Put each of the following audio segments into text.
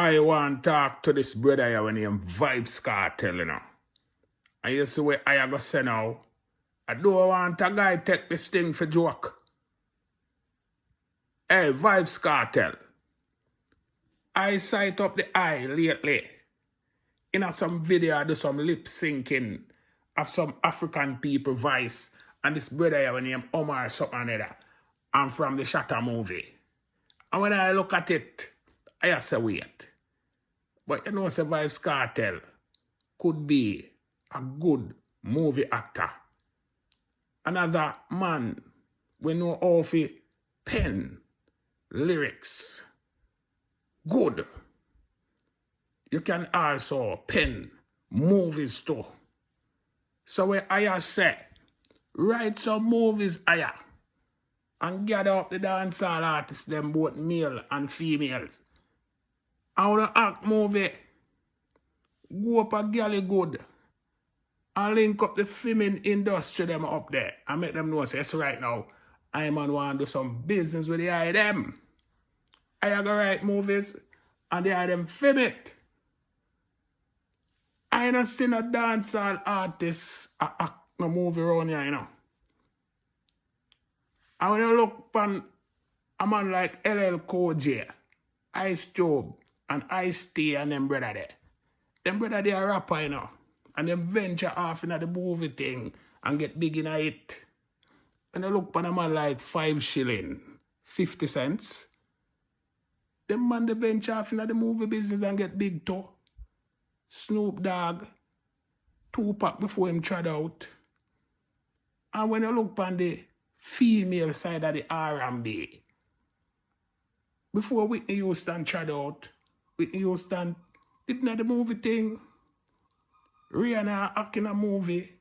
I want to talk to this brother here when named Vybz Kartel, you know. And you see what I go say now? I don't want a guy take this thing for joke. Hey, Vybz Kartel. I sight up the eye lately. In some video, I do some lip syncing of some African people voice. And this brother here named Omar something another. I'm from the Shatter movie. And when I look at it, I say wait. But you know, say Vybz Kartel could be a good movie actor. Another man we know how to pen lyrics. Good. You can also pen movies too. So when I say, write some movies higher and gather up the dancehall artists, them both male and females. I want to act movie, go up a galley good, and link up the filming industry them up there and make them know, say, yes, right now, I man want to do some business with the eye them. I go write movies and the eye them film it. I ain't seen a dancehall artist act no movie around here, you know. And when you look upon a man like LL Cool J, Ice Cube, and Ice T and them brother there. Them brother they are rapper, you know. And them venture off into the movie thing and get big in it. And you look upon a man like 5 shilling, 50 cents. Them man they venture off into the movie business and get big too. Snoop Dogg, Tupac before him tried out. And when you look upon the female side of the R&B, before Whitney Houston tried out, Whitney Houston did not the movie thing. Rihanna acting a movie,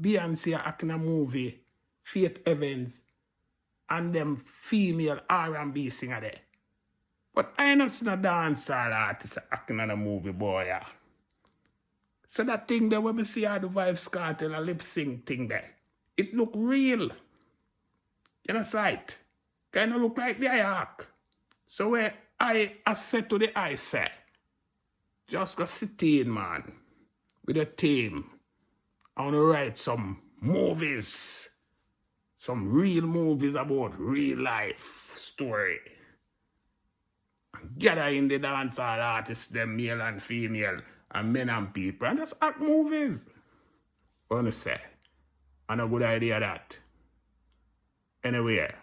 Beyonce acting a movie, Faith Evans, and them female R&B singer there. But I ain't seen a dancehall artist acting in a movie, boy. Yeah. So that thing there, when we see how the Vybz Kartel, a lip sync thing there, it look real. You know, sight. Kind of look like the eye hack. So where I said to the eye say, just go sit in, man, with a team. I want to write some movies. Some real movies about real life story. Gather in the dancehall artists, them male and female, and men and people, and just act movies. What do you say? And a good idea that. Anyway,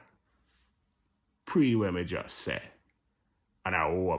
pre what me just say. And I hope